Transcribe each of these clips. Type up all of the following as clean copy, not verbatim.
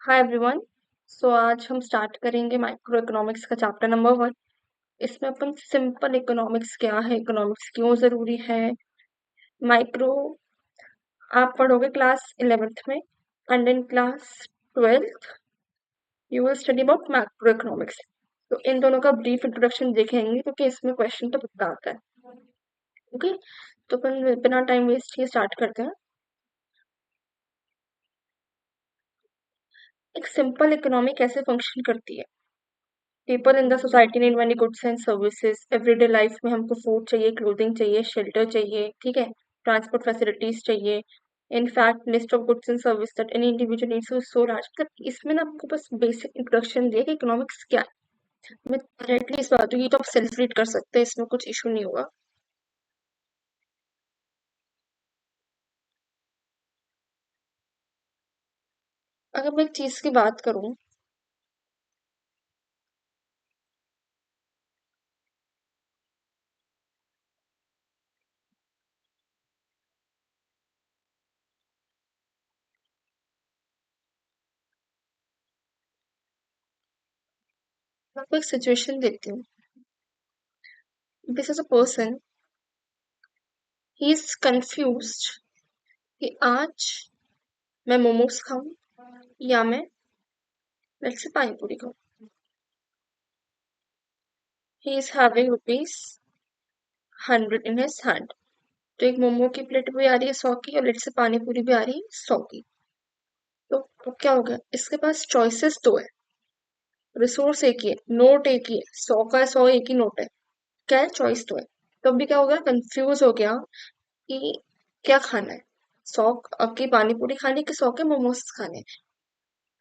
Hi everyone. सो आज हम start करेंगे माइक्रो इकोनॉमिक्स का चैप्टर नंबर 1। इसमें अपन सिंपल इकोनॉमिक्स क्या है, इकोनॉमिक्स क्यों ज़रूरी है, माइक्रो आप पढ़ोगे क्लास 11th में, and in class 12th you will study about macro economics. तो इन दोनों का ब्रीफ इंट्रोडक्शन देखेंगे क्योंकि इसमें क्वेश्चन तो पक्का आता है। ओके, तो अपन बिना टाइम वेस्ट किए स्टार्ट करते हैं। एक सिंपल इकोनॉमी कैसे फंक्शन करती है? People in the society need money goods and services. Everyday life में हमको फूड चाहिए, क्लोथिंग चाहिए, शेल्टर चाहिए, ठीक है, ट्रांसपोर्ट फैसिलिटीज चाहिए। In fact list of goods and service that any individual needs is so large. मतलब इसमें ना आपको बस बेसिक इंट्रोडक्शन दिया कि इकोनॉमिक्स क्या है। मैं डायरेक्टली इस बात की तो आप सेल्फ रीड कर सकते हैं, इसमें कुछ इशू नहीं होगा। अगर मैं एक चीज की बात करूं, मैं आपको एक सिचुएशन देती हूँ। This is a person, he is confused कि आज मैं मोमोज खाऊं या मैं लेट्स से पानी पूरी खाऊं। He is having rupees 100 in his hand. तो एक मोमो की प्लेट भी आ रही है 100 की, और लेट से पानी पूरी भी आ रही है 100 की। तो क्या हो गया, इसके पास चॉइसेस दो है, रिसोर्स एक ही है, नोट एक ही है, 100 का है, 100 एक ही नोट है, क्या है, चॉइस तो है। तो अभी क्या हो गया, कंफ्यूज हो गया कि क्या खाना है, 100 की पानी पूरी खानी कि 100 के मोमोज खाने।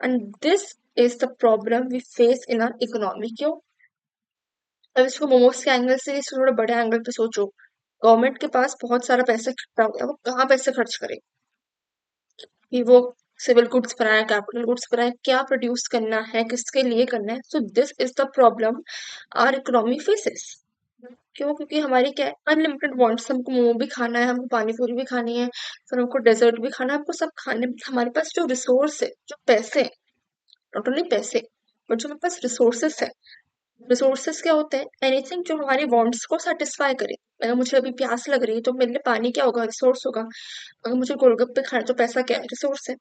And this is the problem we face in our economy. क्यों? अब इसको मोमोज के एंगल से इसको थोड़ा बड़े एंगल पे सोचो। गवर्नमेंट के पास बहुत सारा पैसा इकट्ठा हो गया, वो कहाँ पैसे खर्च करे कि वो सिविल गुड्स बनाए, कैपिटल गुड्स बनाए, क्या प्रोड्यूस करना है, किसके लिए करना है। So this is the problem our economy faces. क्यों? क्योंकि हमारी क्या है, अनलिमिटेड वांट्स। हमको मोमो भी खाना है, हमको पानी पूरी भी खानी है, फिर हमको डेजर्ट भी खाना है, हमको सब खाने। हमारे पास जो रिसोर्स है, जो पैसे हैं, नॉट ओनली पैसे बट जो हमारे पास रिसोर्सेस है। रिसोर्सेस क्या होते हैं? एनीथिंग जो हमारी वांट्स को सेटिस्फाई करे। अगर मुझे अभी प्यास लग रही है तो मेरे लिए पानी क्या होगा, रिसोर्स होगा। अगर मुझे गोलगप्पे खाना है तो पैसा क्या है, रिसोर्स है।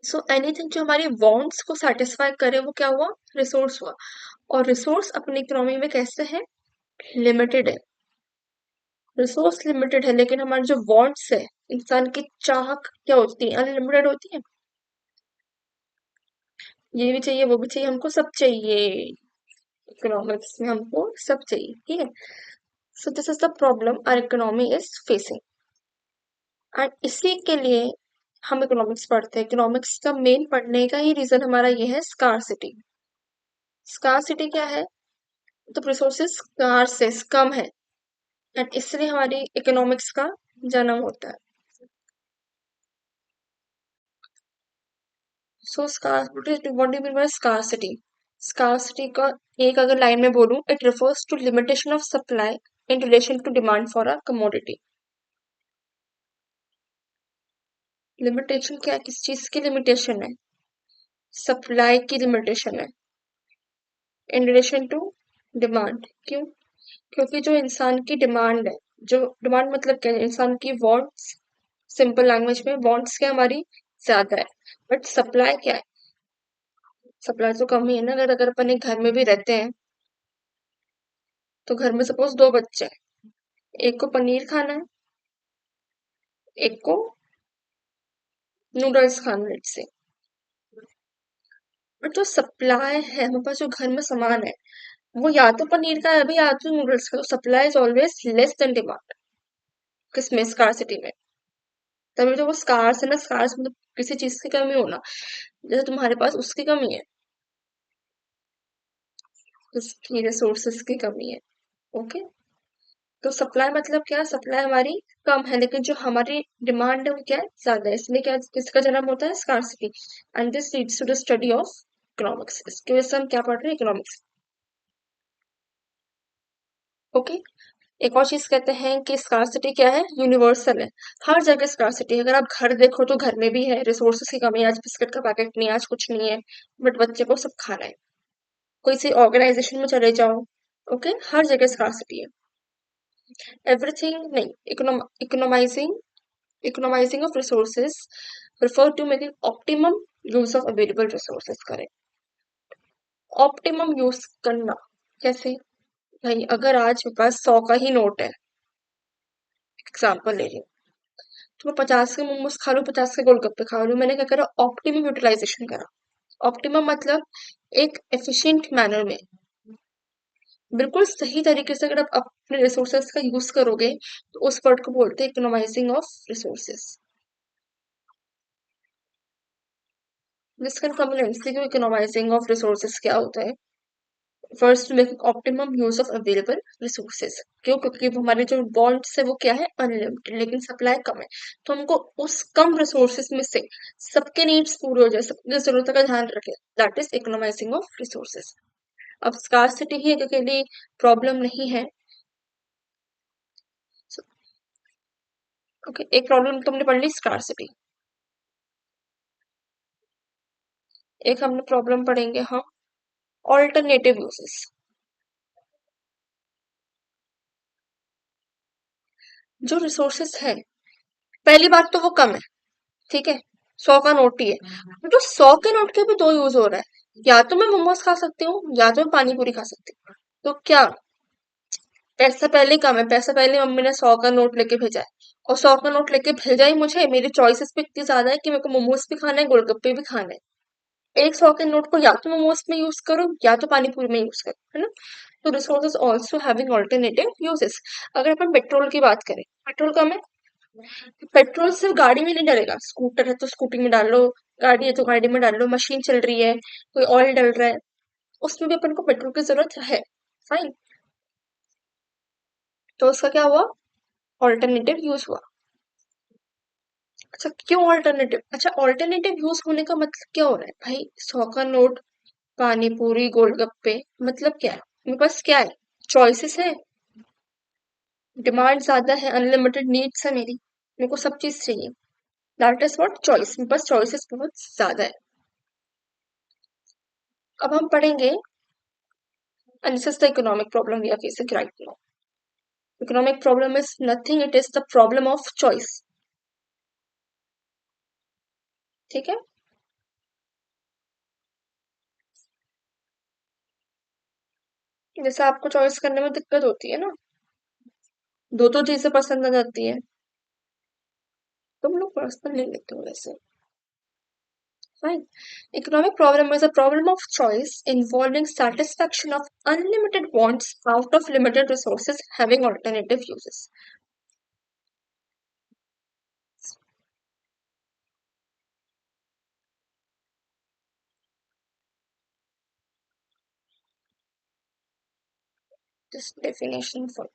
सो एनीथिंग जो हमारी वांट्स को सेटिस्फाई करे वो क्या हुआ, रिसोर्स हुआ। और रिसोर्स अपनी इकोनॉमी में कैसे है, लिमिटेड है। रिसोर्स लिमिटेड है, लेकिन हमारे जो वांट्स है, इंसान की चाह क्या होती है, अनलिमिटेड होती है। ये भी चाहिए, वो भी चाहिए, हमको सब चाहिए। इकोनॉमिक्स में हमको सब चाहिए, ठीक है। So this is the problem our economy is facing. And इसी के लिए हम इकोनॉमिक्स पढ़ते हैं। इकोनॉमिक्स का मेन पढ़ने का ही रीजन हमारा ये है, स्कार्सिटी। स्कार्सिटी क्या है? तो रिसोर्सेस स्कार्स है, कम है, एंड इसलिए हमारी इकोनॉमिक्स का जन्म होता है। So scarcity, what do you mean by scarcity? Scarcity का एक अगर लाइन में बोलूं, it refers to limitation of supply in relation to demand for a commodity. Limitation क्या है, किस चीज की लिमिटेशन है? सप्लाई की लिमिटेशन है इन रिलेशन टू डिमांड। क्यों? क्योंकि जो इंसान की डिमांड है, जो डिमांड मतलब क्या है, इंसान की वांट्स। सिंपल लैंग्वेज में वांट्स क्या हमारी ज्यादा है, बट सप्लाई क्या है, सप्लाई तो कम ही है ना। अगर अगर अपन एक घर में भी रहते हैं, तो घर में सपोज दो बच्चे हैं, एक को पनीर खाना है, एक को नूडल्स खाना है से। बट जो सप्लाई है, हमारे पास जो घर में सामान है, वो या तो पनीर का है अभी, या तो नूडल्स का। तो supply is always less than demand. किसमें? स्कार्सिटी में। तभी तो वो स्कार्स है ना। स्कार्स मतलब किसी चीज की कमी होना, जैसे तुम्हारे पास उसकी कमी है, उसकी रिसोर्सेस की कमी है। ओके, तो सप्लाई मतलब क्या, सप्लाई हमारी कम है, लेकिन जो हमारी डिमांड है वो क्या है, ज्यादा है। इसलिए क्या, किसका जन्म होता है, scarcity. And this leads to the study of economics. इसकी वजह से हम क्या पढ़ रहे हैं, इकोनॉमिक्स। ओके, एक और चीज कहते हैं कि स्कार्सिटी क्या है, यूनिवर्सल है। हर जगह स्कार्सिटी है। अगर आप घर देखो तो घर में भी है, रिसोर्सेस की कमी है, आज बिस्किट का पैकेट नहीं है, आज कुछ नहीं है, बट बच्चे को सब खाना है। कोई सी ऑर्गेनाइजेशन में चले जाओ, ओके, हर जगह स्कार्सिटी है। एवरीथिंग नहीं, economising, economising of resources refer to making optimum use of available resources करें। ऑप्टिमम यूज करना कैसे? भाई अगर आज मेरे पास 100 का ही नोट है, एग्जाम्पल ले रही हूँ, तो मैं 50 के मोमोज खा लूँ, 50 के गोलगप्पे खा लूँ, मैंने क्या करा, ऑप्टिमम यूटिलाइजेशन करा। ऑप्टिमम मतलब एक एफिशिएंट मैनर में, बिल्कुल सही तरीके से अगर आप अपने रिसोर्सेस का यूज करोगे तो उस वर्ड को बोलते हैं इकोनोमाइजिंग ऑफ रिसोर्सेस। जिसका एमसीक्यू, इकोनोमाइजिंग ऑफ रिसोर्सेस क्या होता है? First making optimum use of available resources. क्यों? क्योंकि वो हमारे जो बॉन्ड्स है वो क्या है, अनलिमिटेड, लेकिन सप्लाई कम है। तो हमको उस कम रिसोर्सेज में से सबके नीड्स पूरे हो जाए, सबकी जरूरतों का ध्यान रखे, दैट इज इकोनोमाइजिंग ऑफ रिसोर्सेज। अब स्कार्सिटी ही एक अकेली प्रॉब्लम नहीं है। ओके, एक प्रॉब्लम तुमने पढ़ ली स्कार्सिटी, एक हमने प्रॉब्लम पढ़ेंगे हम ऑल्टरनेटिव यूजेस। जो रिसोर्सेस है, पहली बात तो वो कम है, ठीक है, 100 का नोट ही है, तो 100 के नोट के भी दो यूज हो रहा है, या तो मैं मोमोज खा सकती हूँ या तो मैं पानी पूरी खा सकती हूँ। तो क्या, पैसा पहले कम है, पैसा पहले मम्मी ने 100 का नोट लेके भेजा है, और 100 का नोट लेके भेजा ही मुझे, मेरी चॉइसेस भी इतनी ज्यादा है कि मेरे को मोमोज भी खाना है, गोलगप्पे भी खाना है। एक 100 के नोट को या तो मोमोज में यूज करो या तो पानी पूरी में यूज करो, है ना। तो resources also having alternative uses. अगर अपन पेट्रोल की बात करें, पेट्रोल कम है, पेट्रोल सिर्फ गाड़ी में नहीं डलेगा, स्कूटर है तो स्कूटी में डाल लो, गाड़ी है तो गाड़ी में डाल लो, मशीन चल रही है, कोई ऑयल डल रहा है, उसमें भी अपन को पेट्रोल की जरूरत है, फाइन। तो उसका क्या हुआ, ऑल्टरनेटिव यूज हुआ। अच्छा, क्यों ऑल्टरनेटिव? अच्छा, ऑल्टरनेटिव यूज होने का मतलब क्या हो रहा है भाई, 100 का नोट, पानी पूरी, गोलगप्पे, मतलब क्या है, मेरे पास क्या है, चॉइसेस है, डिमांड ज्यादा है, अनलिमिटेड नीड्स है मेरी, मेरे को सब चीज चाहिए, दैट इज व्हाट चॉइस, मेरे पास चॉइसेस बहुत ज्यादा है। अब हम पढ़ेंगे, and this is the economic problem we are facing right now. Economic problem is nothing, it is the problem of choice, ठीक है। जैसे आपको चॉइस करने में दिक्कत होती है ना, दो तो चीजें पसंद आ जाती है, तुम लोग पर्सनल ले लेते हो वैसे, fine. Economic problem is a problem of choice involving satisfaction of unlimited wants out of limited resources having alternative uses. This definition for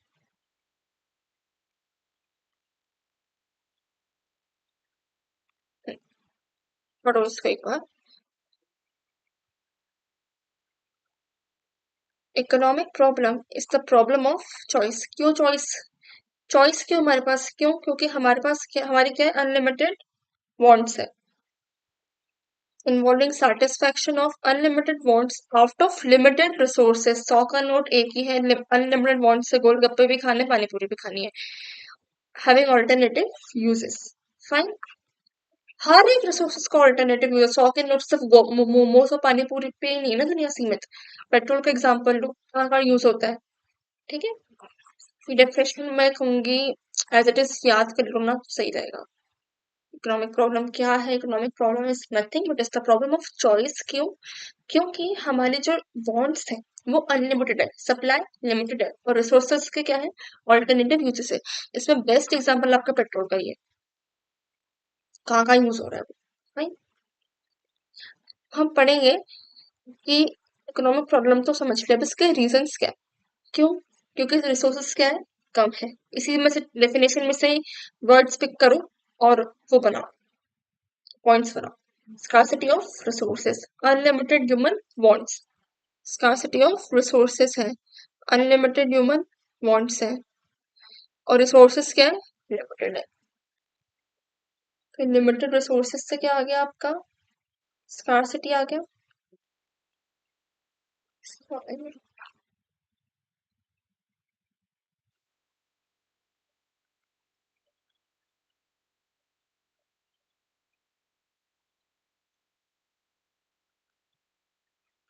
पढ़ो इसको एक बार। Economic problem is the problem of choice. क्यों choice? Choice क्यों हमारे पास, क्यों? क्योंकि हमारे पास क्या, हमारी क्या है, अनलिमिटेड वांट्स है, involving satisfaction of unlimited wants out of limited resources. 100 का नोट एक ही है, अनलिमिटेड वांट्स से गोलगप्पे भी खाने, पानी पूरी भी खानी है, हैविंग ऑल्टरनेटिव यूजेस, फाइन। हर एक रिसोर्सेज का ऑल्टरनेटिव यूज, 100 के नोट सिर्फ मोमोज और पानी पूरी पे ही नहीं है ना दुनिया सीमित, पेट्रोल का एग्जाम्पल लो, कहाँ कहाँ यूज होता है, ठीक है। डेफिनेशन मैं कहूंगी एज इट इज, याद कर लो ना तो सही रहेगा। इकोनॉमिक प्रॉब्लम क्या है? Economic problem is nothing but is the problem of choice. क्यों? क्योंकि हमारे जो वांट्स हैं वो अनलिमिटेड है, सप्लाई लिमिटेड है, और रिसोर्सेज के क्या है, ऑल्टरनेटिव यूजेस है। इसमें बेस्ट एग्जांपल आपका पेट्रोल का ही है, कहाँ कहाँ यूज हो रहा है वो, right? हम पढ़ेंगे कि इकोनॉमिक प्रॉब्लम तो समझ लिया, अब इसके रीजंस क्या है। क्यों? क्योंकि रिसोर्सेज क्या है, कम है। इसी में से डेफिनेशन में से ही वर्ड्स पिक करो और वो बनाओ, पॉइंट्स बनाओ। Scarcity of resources, unlimited human wants. Scarcity of resources है, अनलिमिटेड ह्यूमन वांट्स है, और रिसोर्सेस क्या है, लिमिटेड है। फिर लिमिटेड रिसोर्सेस से क्या आ गया आपका, स्कार्सिटी आ गया।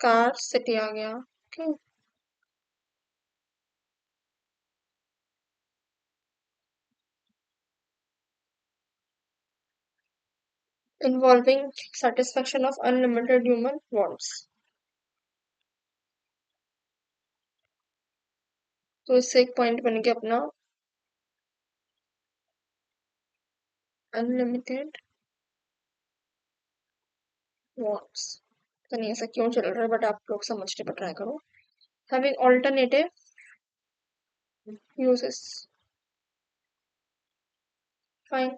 स्कार्सिटी आ गया, okay. Involving satisfaction of unlimited human wants. तो इससे एक पॉइंट बन गया अपना, अनलिमिटेड वांट्स। तो नहीं ऐसा क्यों चल रहा है, बट आप लोग समझने पर ट्राई करो। Having alternative uses, fine.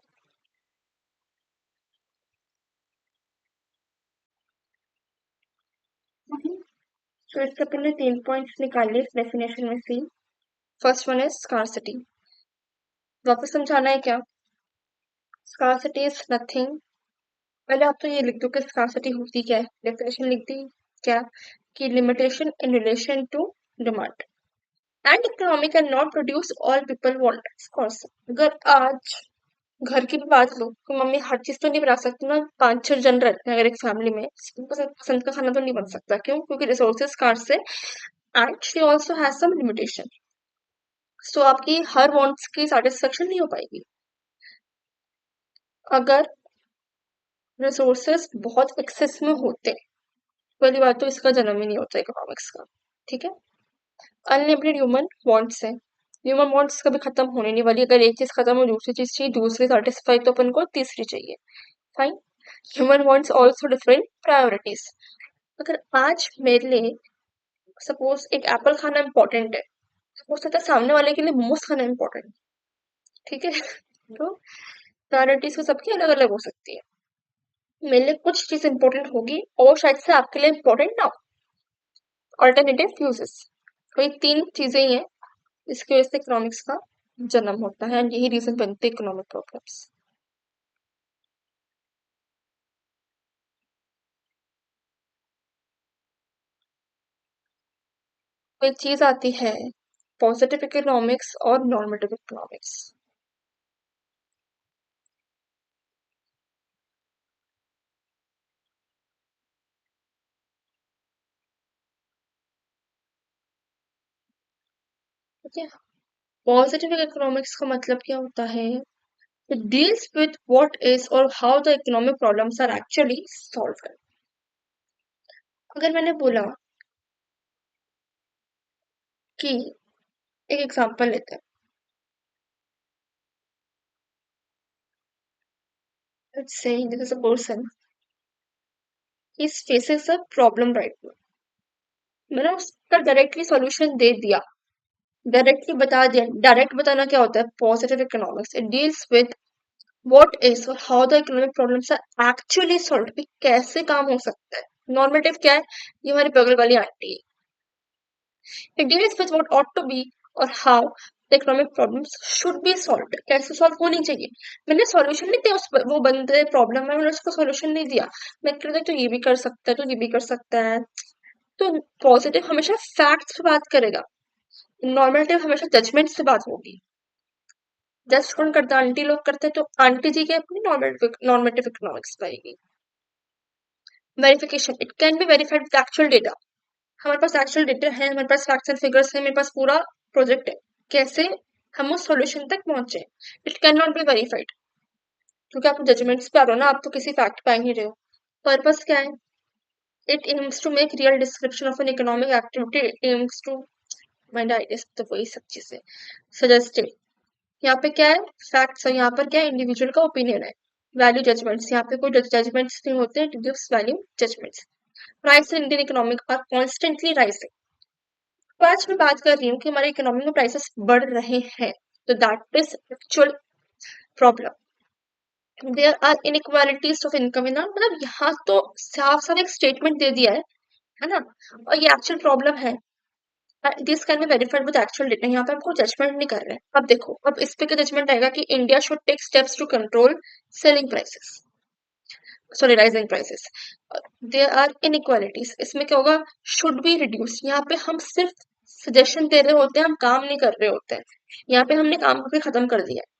तो इससे अपन ने 3 पॉइंट्स निकाले इस डेफिनेशन में से। First one is scarcity. वापस समझाना है क्या? स्कार्सिटी इज नथिंग, पहले आप तो ये लिख दो कि स्कार्सिटी होती क्या है, डेफिनेशन लिख दी क्या, कि limitation in relation to demand and economy can not produce all people want. Of course अगर आज घर की भी बात लो तो मम्मी हर चीज तो नहीं बना सकती ना, 5-6 जन रहते हैं अगर एक फैमिली में, सबको पसंद पसंद का खाना तो नहीं बन सकता, क्यों? क्योंकि रिसोर्सेज स्कार्स है and she also has some limitation. So आपकी हर वांट्स की सेटिस्फेक्शन नहीं हो पाएगी। अगर रिसोर्सेस बहुत एक्सेस में होते, पहली बात तो इसका जन्म ही नहीं होता इकोनॉमिक्स का, ठीक है। अनलिमिटेड ह्यूमन वांट्स है, ह्यूमन वांट्स कभी खत्म होने नहीं वाली, अगर एक चीज खत्म हो दूसरी चीज चाहिए, दूसरी सेटिस्फाई तो अपन को तीसरी चाहिए, fine. Human wants also different priorities. अगर आज मेरे लिए सपोज एक एप्पल खाना इंपॉर्टेंट है, हो सकता है सामने वाले के लिए मोमोज खाना इंपॉर्टेंट, ठीक है। तो प्रायोरिटीज तो सबकी अलग अलग हो सकती है, मेरे लिए कुछ चीज इंपॉर्टेंट होगी और शायद से आपके लिए इंपॉर्टेंट ना हो। ऑल्टरनेटिव यूजेस, तो ये 3 चीजें ही हैं इसकी वजह से इकोनॉमिक्स का जन्म होता है, एंड यही रीजन बनते हैं इकोनॉमिक प्रॉब्लम्स। कोई चीज आती है पॉजिटिव इकोनॉमिक्स और नॉर्मेटिव इकोनॉमिक्स। ठीक है, पॉजिटिव इकोनॉमिक्स का मतलब क्या होता है? It deals with what is or how the economic problems are actually solved। अगर मैंने बोला कि एक एग्जांपल लेते हैं, let's say this is a person, he faces a problem right now, मैंने उसका डायरेक्टली सॉल्यूशन दे दिया, डायरेक्टली बता दिया। डायरेक्ट बताना क्या होता है positive economics, it deals with what is और how the economic problems are actually solve, भी कैसे काम हो सकता है। नॉर्मेटिव क्या है, ये हमारी बगल वाली आंटी है, it deals with what ought to be और how the economic problems should be solved, कैसे सॉल्व होनी चाहिए। मैंने सॉल्यूशन नहीं दिया, उस वो बंदे प्रॉब्लम है, मैंने उसको सॉल्यूशन नहीं दिया, मैं कह रही तो ये भी कर सकता है, तो ये भी कर सकता है। तो पॉजिटिव हमेशा फैक्ट्स पे बात करेगा, नॉर्मेटिव हमेशा जजमेंट से बात होगी। जस्ट कौन करता है, आंटी लोग करते हैं, तो आंटी जी की अपनी नॉर्मेटिव इकोनॉमिक्स पाएगी। Verification, it can be verified with actual data, हमारे पास एक्चुअल डेटा है, हमारे पास फैक्ट्स एंड फिगर्स है, मेरे पास पूरा प्रोजेक्ट है, कैसे हम उस सॉल्यूशन तक पहुंचे। It can not be verified, क्योंकि आप जजमेंट्स पे आ रहे हो ना, आप तो किसी फैक्ट पे आ ही नहीं रहे हो। पर्पस क्या है, it aims to make real description of an economic activity, it aims to mind ideas, तो वही सब चीजें सजेस्टेड। यहाँ पे क्या है, फैक्ट्स, और यहाँ पर क्या है, इंडिविजुअल का ओपिनियन है। वैल्यू जजमेंट्स, यहाँ पे कोई जजमेंट्स नहीं होते, it gives value judgements. Price in Indian economic are constantly rising. तो आज मैं बात कर रही हूँ कि हमारे इकोनॉमी में प्राइसेस बढ़ रहे हैं, तो that is actual problem. There are inequalities of income in, मतलब यहाँ तो साफ साफ एक स्टेटमेंट दे दिया है ना, और ये एक्चुअल प्रॉब्लम है। This can be verified with actual data. यहाँ पे आपको जजमेंट नहीं कर रहे हैं। अब देखो, अब इस पे क्या जजमेंट आएगा कि India should take steps to control selling prices, sorry rising prices. There are inequalities, इसमें क्या होगा, शुड बी रिड्यूस। यहाँ पे हम सिर्फ सजेशन दे रहे होते हैं, हम काम नहीं कर रहे होते हैं। यहाँ पे हमने काम करके खत्म कर दिया है।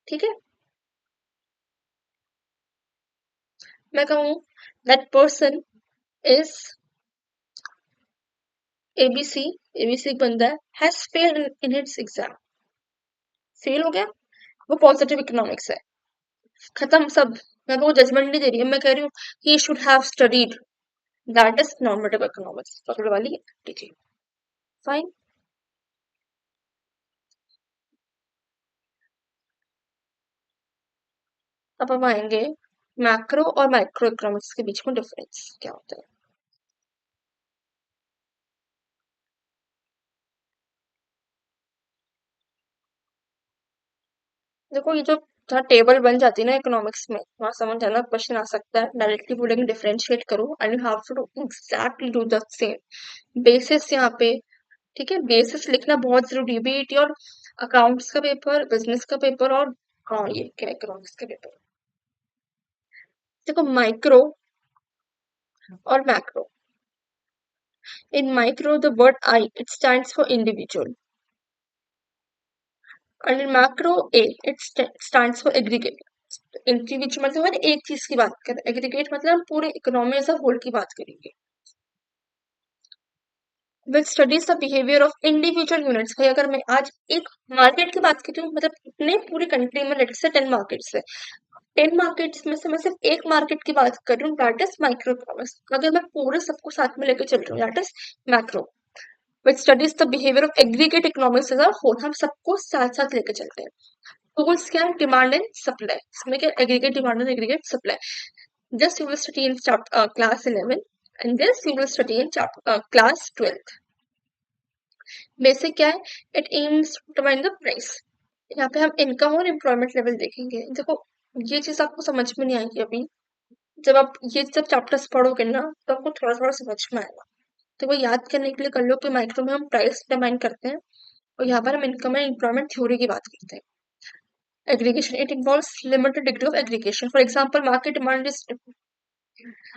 ठीक है, मैं कहूँ that person is ABC, ABC एक बंदा है, has failed in its exam, fail हो गया, वो पॉजिटिव इकोनॉमिक्स है, खत्म सब। मैं वो जजमेंट नहीं दे रही हूँ, मैं कह रही हूँ he should have studied, that is normative economics, पकड़ वाली है। ठीक है, फाइन। अब हम आएंगे मैक्रो और माइक्रो इकोनॉमिक्स के बीच में डिफरेंस क्या होता है। देखो ये जो जहाँ टेबल बन जाती है ना इकोनॉमिक्स में, वहां समझ आना क्वेश्चन आ सकता है, डायरेक्टली बोलेंगे डिफरेंशिएट करो and you have to do exactly do the same basis यहाँ पे। ठीक है, बेसिस लिखना बहुत जरूरी है, बीट और अकाउंट्स का पेपर, बिजनेस का पेपर, और हाँ ये क्या इकोनॉमिक्स का पेपर। देखो माइक्रो और macro, in micro the word I it stands for individual, and in macro A it stands for aggregate। Individual मतलब हर एक चीज की बात करें, एग्रीगेट मतलब हम पूरे इकोनॉमी एज अ होल की बात करेंगे। Which studies the behaviour of individual units. भाई अगर मैं आज एक मार्केट की बात करती हूँ, मतलब इतने पूरी कंट्री में लेट्स से 10 मार्केट्स है, 10 मार्केट्स में से मैं सिर्फ एक मार्केट की बात कर रही हूँ, दैट इज माइक्रो इकोनॉमिक्स। अगर मैं पूरे सबको साथ में लेकर चल रही हूँ, that is macro. Which studies the behaviour of aggregate economics as a whole, हम सबको साथ साथ लेकर चलते हैं। Tools can demand and supply. इसमें क्या aggregate demand and aggregate supply. Just you will study in class 11 and this you will study in class 12th. Basic क्या है? It aims to determine the price. यहाँ पे हम income और employment level देखेंगे। देखो ये चीज आपको समझ में नहीं आएगी अभी, जब आप ये सब चैप्टर्स पढ़ोगे ना तो आपको थोड़ा थोड़ा समझ में आएगा। तो वो याद करने के लिए कर लो कि माइक्रो में हम प्राइस डिटरमाइन करते हैं और यहाँ पर हम इनकम एंड एम्प्लॉयमेंट थ्योरी की बात करते हैं। Aggregation, it involves limited degree of aggregation. For example, market demand is,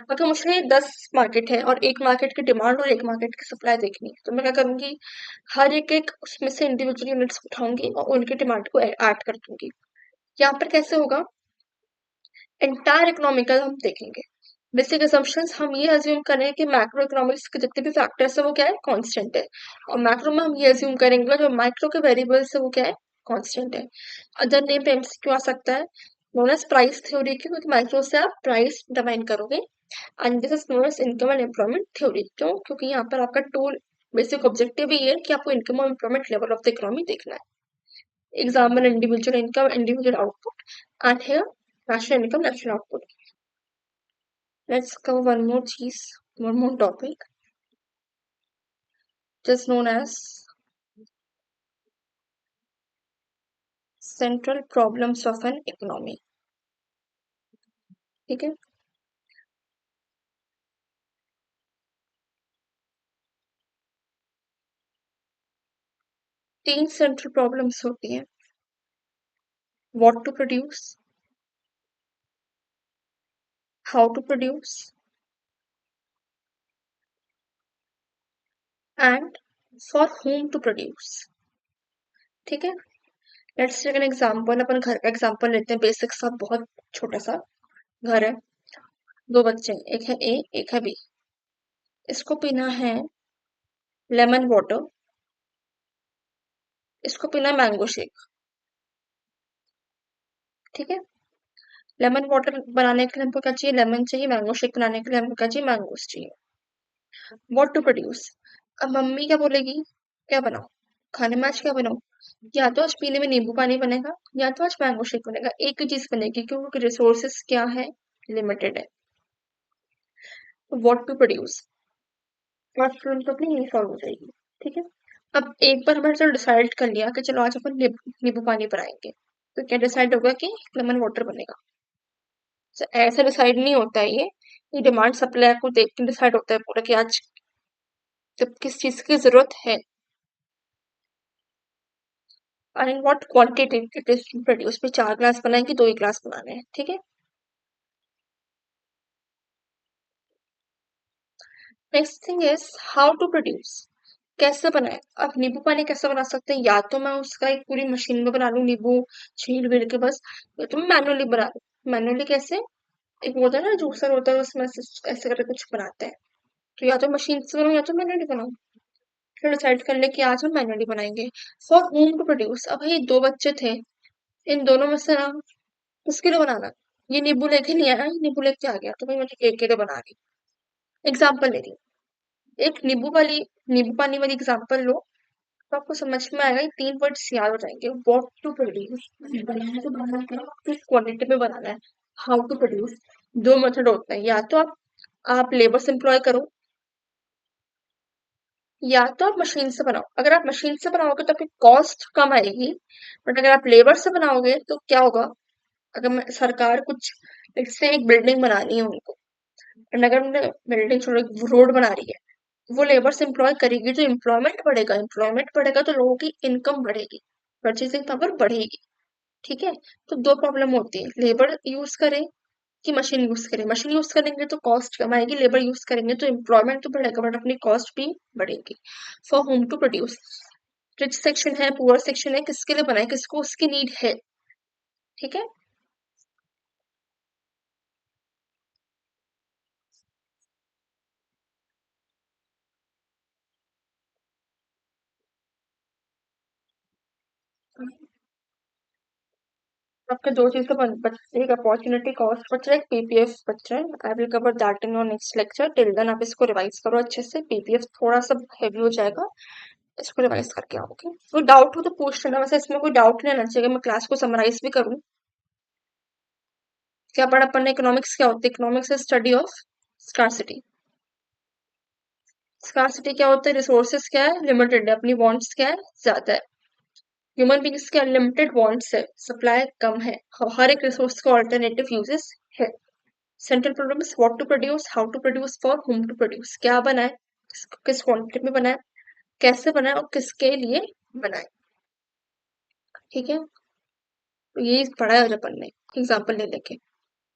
अगर मुझे 10 मार्केट है और एक मार्केट की डिमांड और एक मार्केट की सप्लाई देखनी है, तो मैं क्या करूंगी, हर एक एक उसमें से इंडिविजुअल यूनिट्स उठाऊंगी और उनकी डिमांड को ऐड कर दूंगी। यहाँ पर कैसे होगा, एंटायर इकोनॉमिकल हम देखेंगे। बेसिक assumptions हम ये अज्यूम करें कि मैक्रो इकोनॉमिक्स के जितने भी फैक्टर्स है वो क्या है, कांस्टेंट है, और मैक्रो में हम ये अज्यूम करेंगे जो माइक्रो के वेरिएबल्स है वो क्या है, कांस्टेंट है। अदर नेम पे एमसीक्यू आ सकता है, नोन एज प्राइस थ्योरी की, क्योंकि माइक्रो से आप प्राइस डिफाइन करोगे, and this is known as income and employment theory. क्यों, क्योंकि यहाँ पर आपका टूल बेसिक ऑब्जेक्टिव ही है कि आपको इनकम और employment level of the economy देखना है। Example individual income, individual output, and here national income, national output. Let's cover one more cheese, one more topic, just known as central problems of an economy। ठीक है, 3 central problems होती हैं, what to produce, how to produce, and for whom to produce। ठीक है, let's take an example, अपन घर का example लेते हैं, बेसिक सा, बहुत छोटा सा घर है, 2 बच्चे हैं, एक है ए एक है बी। इसको पीना है लेमन वाटर, इसको पीना है मैंगो शेक। ठीक है, लेमन वाटर बनाने के लिए हमको क्या चाहिए, लेमन चाहिए, मैंगो शेक बनाने के लिए हमको क्या चाहिए, मैंगोस चाहिए। व्हाट टू प्रोड्यूस, अब मम्मी क्या बोलेगी, क्या बनाओ, खाने में आज क्या बनाओ, या तो आज पीने में नींबू पानी बनेगा या तो आज मैंगो शेक बनेगा, एक ही चीज बनेगी क्योंकि रिसोर्सेस क्या है, लिमिटेड है। What to produce, first problem तो अपनी यही सॉल्व हो जाएगी। ठीक है, अब एक बार हमने चलो डिसाइड कर लिया कि चलो आज अपन नींबू पानी बनाएंगे, तो क्या डिसाइड होगा कि लेमन वाटर बनेगा। तो ऐसा डिसाइड नहीं होता है ये डिमांड सप्लाई को देख के डिसाइड होता है पूरा कि आज जब किस चीज की जरूरत है and in what quantity it is produce, भी 4 ग्लास बनाए कि 2 ही ग्लास बनाने हैं, ठीक है। Next thing is how to produce, कैसे बनाए। अब नींबू पानी कैसे बना सकते हैं, या तो मैं उसका एक पूरी मशीन में बना लूँ नींबू छील बील के बस, या तो मैं मैनुअली बना लूँ। मैनुअली कैसे, एक वो होता है ना जूसर होता है उसमें से ऐसे करके कुछ बनाते हैं, तो या तो मशीन से बनाऊँ या तो मैनुअली बनाऊँ। फिर डिसाइड कर ले कि आज हम मैनुअली बनाएंगे। फॉर होम टू प्रोड्यूस, अब भाई 2 बच्चे थे, इन दोनों में से ना किसके लिए बनाना, ये नींबू लेके नहीं आया, ये नींबू लेके आ गया, तो भाई मुझे एक के लिए बना रही। एग्जाम्पल ले रही हूँ, एक नींबू पानी वाली एग्जाम्पल लो, तो आपको समझ में आएगा, ये 3 वर्ड्स याद हो जाएंगे। व्हाट टू प्रोड्यूस, बनाना तो बनाना है, किस क्वालिटी में बनाना है। हाउ टू प्रोड्यूस, 2 मेथड होता है, या तो आप लेबर्स एम्प्लॉय करो, या तो आप मशीन से बनाओ। अगर आप मशीन से बनाओगे तो आपकी कॉस्ट कम आएगी, बट अगर आप लेबर से बनाओगे तो क्या होगा, अगर सरकार कुछ इससे एक बिल्डिंग बनानी है उनको, एंड अगर उन्हें बिल्डिंग छोड़ो रोड बना रही है, वो लेबर्स एम्प्लॉय करेगी तो एम्प्लॉयमेंट बढ़ेगा तो लोगों की इनकम बढ़ेगी, परचेसिंग पावर बढ़ेगी, ठीक है। तो 2 प्रॉब्लम होती है, लेबर यूज करें कि मशीन यूज करें। मशीन यूज करेंगे तो कॉस्ट कम आएगी, लेबर यूज करेंगे तो एम्प्लॉयमेंट तो बढ़ेगा बट अपनी कॉस्ट भी बढ़ेगी। For whom to produce, rich section है पुअर सेक्शन है, किसके लिए बनाए, किसको उसकी नीड है, ठीक है। आपके 2 चीज का एक अपॉर्चुनिटी कॉस्ट बच रहा है, एक पीपीएफ बच रहा है। I will cover that in your next lecture, till then आप इसको रिवाइज करो अच्छे से, पीपीएफ थोड़ा सा हेवी हो जाएगा, इसको रिवाइज करके आओ, ओके। कोई डाउट हो तो पूछ लेना, वैसे इसमें कोई डाउट नहीं आना चाहिए, मैं क्लास को समराइज भी करूँ। क्या पढ़ा अपन ने, इकोनॉमिक्स क्या होता है, economics is study of scarcity. Scarcity क्या होता है, रिसोर्सेज क्या है, लिमिटेड है, अपनी वांट्स क्या है, ज्यादा है। ह्यूमन बींग्स के अनलिमिटेड वांट्स है, सप्लाई कम है, हर एक रिसोर्स का ऑल्टरनेटिव यूजेस है। Central problem is what to produce, how to produce, for whom to produce, क्या बनाए, किस क्वांटिटी में बनाए, कैसे बनाए और किसके लिए बनाए, ठीक है। तो ये पढ़ा है आज अपन ने एग्जाम्पल ले लेके।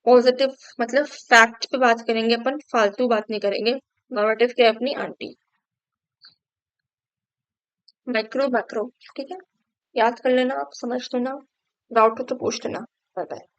पॉजिटिव मतलब फैक्ट पे बात करेंगे अपन, फालतू बात नहीं करेंगे। नॉर्मेटिव क्या है, अपनी आंटी। माइक्रो मैक्रो, ठीक है। याद कर लेना, आप समझ लेना, डाउट हो तो पूछ लेना। Bye bye.